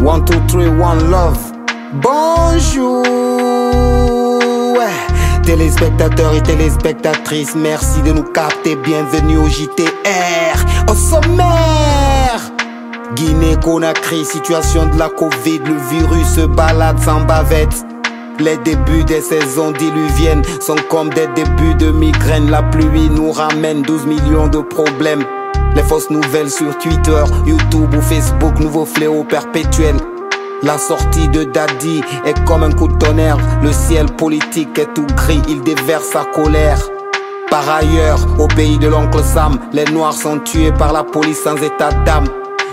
1, 2, 3, one love. Bonjour. Téléspectateurs et téléspectatrices, merci de nous capter. Bienvenue au JTR. Au sommaire, Guinée-Conakry, situation de la Covid. Le virus se balade sans bavette. Les débuts des saisons diluviennes sont comme des débuts de migraine. La pluie nous ramène 12 millions de problèmes. Les fausses nouvelles sur Twitter, YouTube ou Facebook, nouveau fléau perpétuel. La sortie de Daddy est comme un coup de tonnerre. Le ciel politique est tout gris, il déverse sa colère. Par ailleurs, au pays de l'oncle Sam, les noirs sont tués par la police sans état d'âme.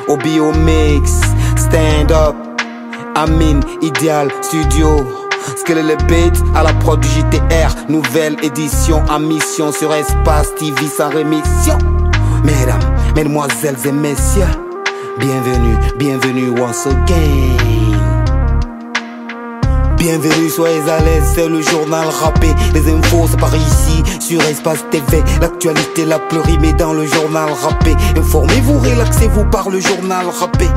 Au Biomix, stand up, Amine, Ideal, Studio. Skill le beat à la prod du JTR. Nouvelle édition en mission sur Espace TV sans rémission. Mesdames, mesdemoiselles et messieurs, bienvenue, bienvenue once again. Bienvenue, soyez à l'aise, c'est le journal rappé. Les infos c'est par ici, sur Espace TV. L'actualité la plus rimée dans le journal rappé. Informez-vous, relaxez-vous par le journal rappé.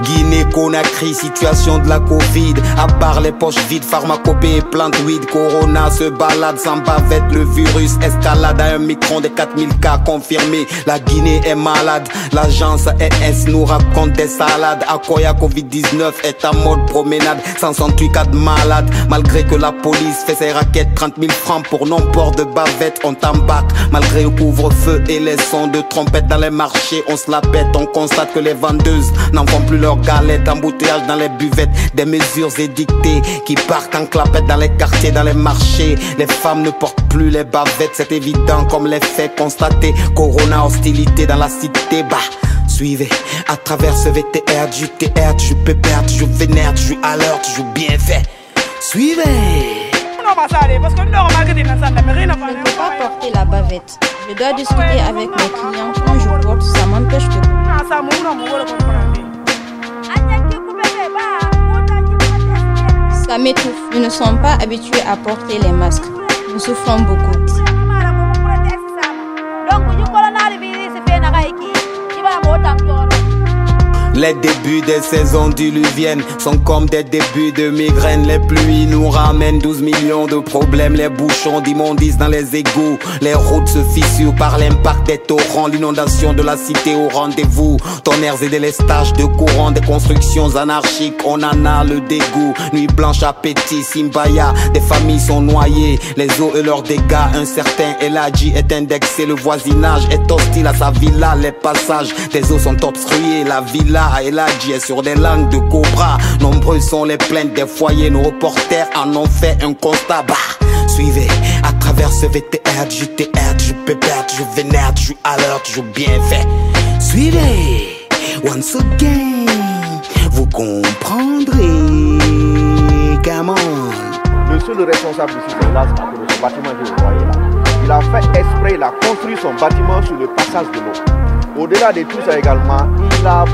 Guinée-Conakry, situation de la Covid. À part les poches vides, pharmacopée et plante weed. Corona se balade sans bavette. Le virus escalade à un micron des 4000 cas confirmés. La Guinée est malade. L'agence ES nous raconte des salades. Akoya Covid-19 est en mode promenade. 168 cas de malades. Malgré que la police fait ses raquettes, 30 000 francs pour non-port de bavette. On t'embarque malgré le couvre-feu et les sons de trompette dans les marchés. On se la pète, on constate que les vendeuses n'en font plus leurs galettes, embouteillage dans les buvettes, des mesures édictées qui partent en clapette dans les quartiers, dans les marchés. Les femmes ne portent plus les bavettes, c'est évident comme les faits constatés. Corona, hostilité dans la cité, bah suivez à travers ce VTR, JTR, tu joues pépère, tu joues vénère, tu joues à l'heure, tu joues bien fait. Suivez. Je ne peux pas porter la bavette. Je dois discuter avec mes clients. Quand je porte, ça m'empêche de... Ça m'étouffe. Nous ne sommes pas habitués à porter les masques. Nous souffrons beaucoup. Les débuts des saisons diluviennes sont comme des débuts de migraine. Les pluies nous ramènent 12 millions de problèmes. Les bouchons d'immondices dans les égouts. Les routes se fissurent par l'impact des torrents. L'inondation de la cité au rendez-vous. Tonnerres et délestages de courant. Des constructions anarchiques, on en a le dégoût. Nuit blanche, appétit, Simbaya. Des familles sont noyées. Les eaux et leurs dégâts. Un certain Eladji est indexé. Le voisinage est hostile à sa villa. Les passages des eaux sont obstrués. La villa Eladji est sur des langues de cobra. Nombreux sont les plaintes des foyers. Nos reporters en ont fait un constat. Bah, suivez à travers ce VTR, JTR, tu joues pépère, tu joues vénère, tu joues à l'heure, tu joues bien fait. Suivez once again, vous comprendrez. Come on. Le seul responsable ici, c'est là, c'est ce bâtiment que vous voyez là. Il a fait exprès, il a construit son bâtiment sur le passage de l'eau. Au-delà de tout ça également, il a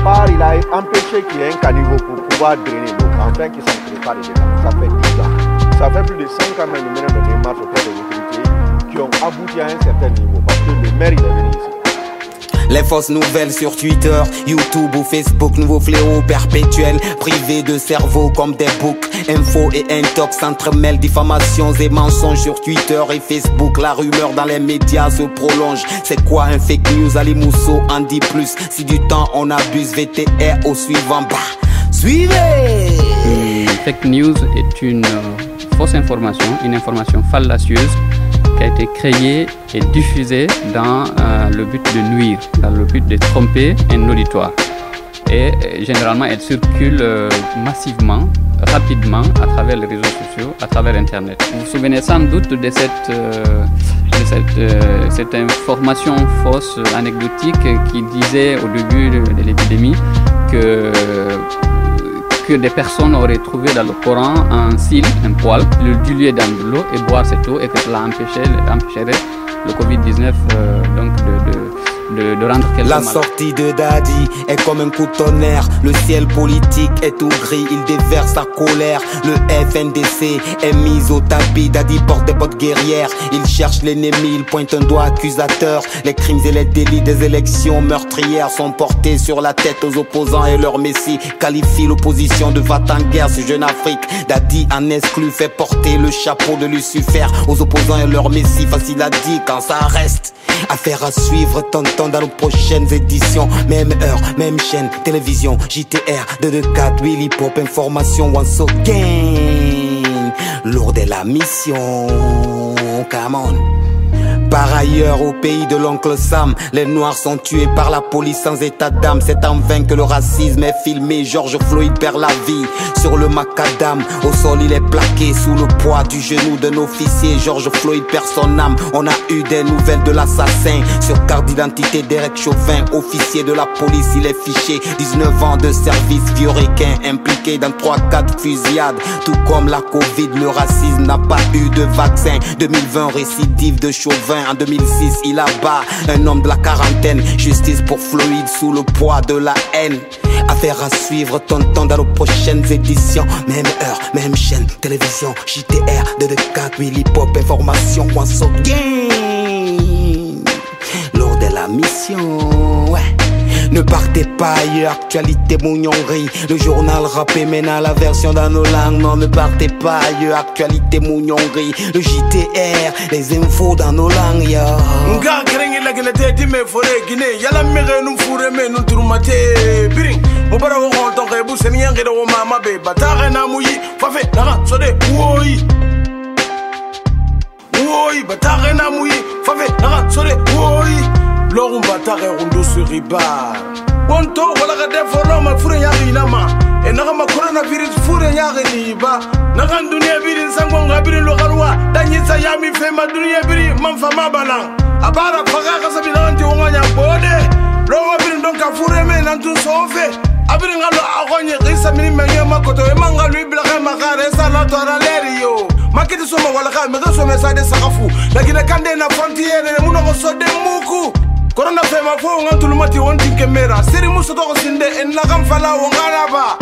empêché qu'il y ait un caniveau pour pouvoir drainer l'eau, afin qu'il ne s'en crée pas de dégâts. Ça fait 10 ans. Ça fait plus de 5 ans que nous menons des démarches auprès des autorités qui ont abouti à un certain niveau, parce que le maire il est venu ici. Les fausses nouvelles sur Twitter, YouTube ou Facebook, nouveau fléau perpétuel, privé de cerveau comme des boucs. Info et intox entremêlent diffamations et mensonges sur Twitter et Facebook. La rumeur dans les médias se prolonge. C'est quoi un fake news? Ali Mousso en dit plus. Si du temps on abuse, VTR au suivant. Bah, suivez. Fake news est une fausse information, une information fallacieuse qui a été créée et diffusée dans le but de nuire, dans le but de tromper un auditoire. Et généralement, elle circule massivement, rapidement, à travers les réseaux sociaux, à travers Internet. Vous vous souvenez sans doute de cette information fausse, anecdotique, qui disait au début de l'épidémie que des personnes auraient trouvé dans le Coran un cil, un poil, le diluer dans de l'eau et boire cette eau, et que cela empêcherait le Covid-19 de rendre quelqu'un La malade. sortie de Dadi est comme un coup de tonnerre. Le ciel politique est tout gris, il déverse sa colère. Le FNDC est mis au tapis. Dadi porte des bottes guerrières. Il cherche l'ennemi, il pointe un doigt accusateur. Les crimes et les délits des élections meurtrières sont portés sur la tête aux opposants et leur messie qualifie l'opposition de va-t-en-guerre. Ce jeune Afrique, Dadi en exclu, fait porter le chapeau de Lucifer aux opposants et leur messie. Facile à dire quand ça reste. Affaire à suivre, tonton, dans nos prochaines éditions. Même heure, même chaîne, télévision, JTR, 224, Willy Pop, information, once again. Lourde est la mission, come on. Par ailleurs, au pays de l'oncle Sam, les Noirs sont tués par la police sans état d'âme. C'est en vain que le racisme est filmé. George Floyd perd la vie sur le macadam. Au sol, il est plaqué sous le poids du genou d'un officier. George Floyd perd son âme. On a eu des nouvelles de l'assassin. Sur carte d'identité, Derek Chauvin, officier de la police, il est fiché. 19 ans de service, vieux requin impliqué dans 3-4 fusillades. Tout comme la Covid, le racisme n'a pas eu de vaccin. 2020, récidive de Chauvin. En 2006, il abat un homme de la quarantaine. Justice pour Floyd sous le poids de la haine. Affaire à suivre, tonton, dans nos prochaines éditions. Même heure, même chaîne, télévision, JTR, 224, Willy Pop, information, once again. Lors de la mission, ouais. Ne partez pas ailleurs, actualité mougnonerie. Le journal rappé mène à la version dans nos langues. Non, ne partez pas ailleurs, actualité mougnonerie. Le JTR, les infos dans nos langues, yo. Nga kerengi lagina te dime fore Guinée. Yala mere num fure me num turumate biring. Mubara wo honton ke bu seniyan ke do mama be batare na muyi fafe naga sode woi. Woi batare na muyi fafe naga sode woi. Lorum batare rundo sur riba. Bonto wala ka defolo ma fure yari nama. E naga ma coronavirus fure yari ni ba. Naga dunia birin sangonga birin lokalwa. Danyisa yami fema dunia birin manfama balang. Abara faga kasabi nanti wonganya bode. Lowa birin donka fure me nantu sofe. Abirin ngalo akonye kisa mini menye makoto. Emanga lui blake makare sala tora leri yo. Makiti soma wala ka mege some sa de sakafu. Lakini kande na frontiere muno ko sode muku. Corona fema fo ngantulumati wonti kemera. Siri muso to sinde en la kam fala wongala ba.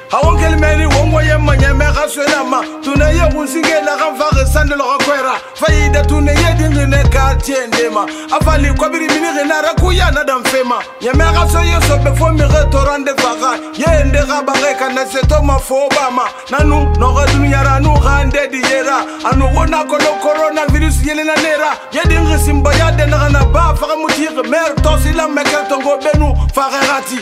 Hawon kelmeni wongo yemma nyame khaswena ma tunaye kusinge la kamfare sande lo kwera faida tunaye dingine ka tiendema afali kwabiri minire na rakuya na damfema nyame khaso yeso be fo mi restaurant vaga yende gabare kana seto mafoba ma nanu no gadunu yara nu gande diera anu wona ko coronavirus yelena nera yedingi simba yade na ba faga mutire mer tosila mekel tongo benu fagarati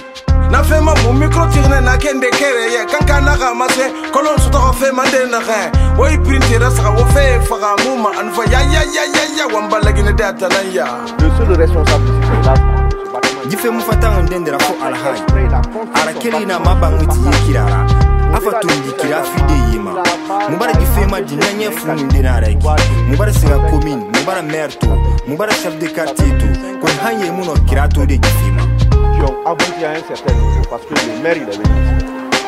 na fema mu micro tirne na kende kere ye kankana ga mase kolon so to fema de na ga way printer sa wo fe faga muma an fa ya wambala gine data na ya Le seul responsable de ce là, Jife mufatanga ndendera fo alhaji arakeli na mabangiti yikirara afatu ndikira fide yima mubara gifema dinanye funde na regi mubara singa commune mubara maire to mubara chef de quartier to ko hanye muno kirato de gifema qui ont abouti à un certain niveau parce que le maire il avait dit.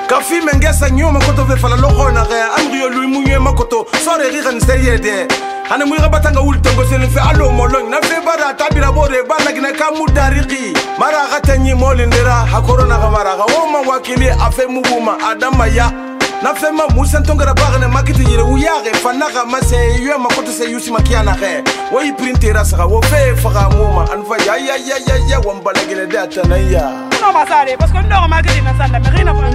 Kafi mengesa nyoma koto ve fala loho na ga amriyo lui munye makoto sore ri kan seriede hane mu ga batanga wulto go selen fe allo molong na fe bara tabira bore bala gina kamu dariki mara ga tanyi molindera ha corona ga mara ga o ma wakili afe mubuma adama ya na fe ma musen tongara bagane makiti yire uyage fanaga mase yue makoto se yusi makiana ge wo yi printera sa wo fe faga muma an fa ya wambala gina data na ya. On ne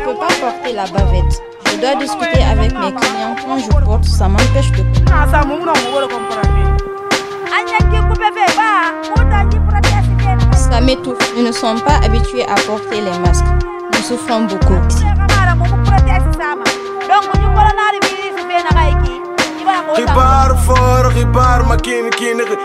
peut pas porter la bavette. Je dois discuter avec mes clients. Quand je porte, ça m'empêche de ça m'étouffe. Nous ne sommes pas habitués à porter les masques. Nous souffrons beaucoup. Ribar for ribar makin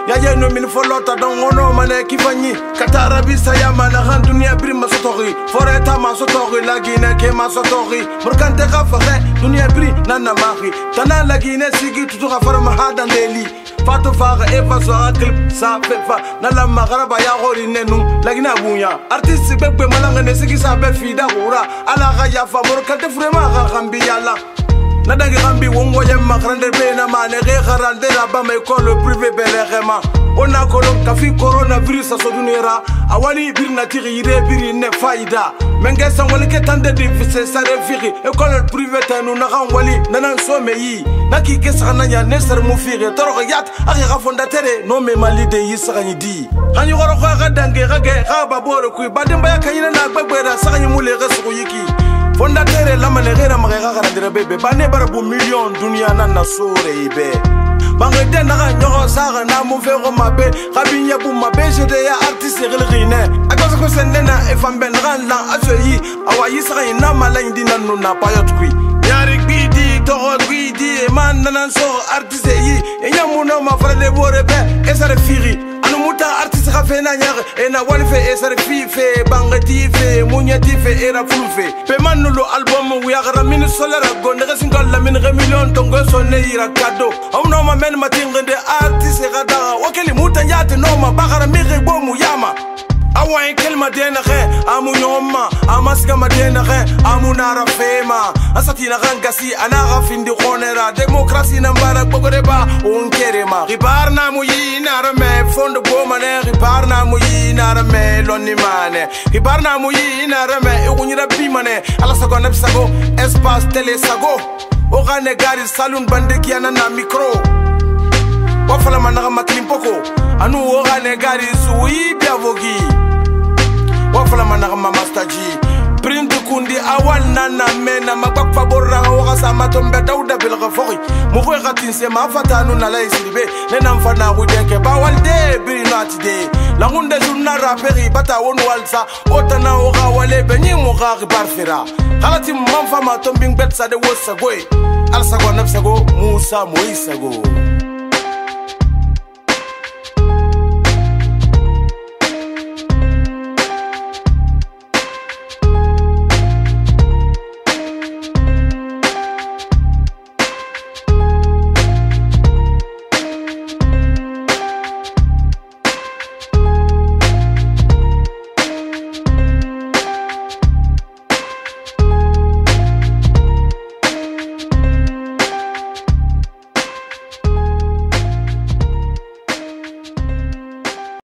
ya no min folota don ono mane kifanyi katara bisa ya mana han dunia bri masotori foreta masotori lagine ke masotori burkante khafare dunia bri nana mari tana lagine sigi tutu khafar mahada ndeli fato faga eva so clip sa pefa na la magaraba ya gori nenu lagina bunya artiste bebe malanga ne sigi sa be fida ura ala ga ya fa burkante frema ga khambi yala nadangi rambi wongo yemma grande bena mane re garande raba me école privé belerema ona kolon kafi coronavirus asodunera awani birna tiri ire biri ne faida menge sangwali ke tande di fise sare firi école privé tanu na wali nanan some yi naki ke sananya ne sar mu firi toro yat aki ga fondatere no me malide yisagani di hani goro ga dange ga babore ku bademba ya kayina na gbegbera sagani mule ga suku yiki fondatere la manegera magega garandira bebe bane barabu million dunia na nasore ibe bangede na nyogo saga na mu fego mabe gabinya bu mabe jede ya artiste gelgine akoso ko sendena e fambe na la asoyi awayi saga na mala indi nanu na payot kui yari gbidi to gbidi man nan so artiste yi enyamuno ma frade borebe esare firi anu muta artiste ga fena nyaga ena walfe esare fife bangati fe munyati fe era fulfe pe manulu album wi agara min solara gonde singal la min million tongo sonne ira kado awno ma men matingende artiste ga da wakeli muta nyate no ma bagara mi re bomu yama awa kelma dena khe amu nyoma amaska madena khe amu nara fema asatina gangasi ana gafindi khonera demokrasi nambara bogoreba onkerema ribarna mu yinara me fondo bomane ribarna mu yinara me lonimane ribarna mu yinara me unyira bimane ala sago napsago espace télé sago ogane gari saloon bandeki ana na micro wafala managa maklimpoko anu ogane gari suyi biavogi wafala managa mamastaji print kundi awal nana mena magbak faborra wa sama tombe dauda bil ghafori mo ko gatin se ma fatanu na la isribe nena mfana wudeke bawalde birinati de la ngunde sunna raperi bata won walsa otana o gawale benyi mo gari barfira khalati mamfa ma tombing bet sa de wosagoy al sago nafsago musa moisago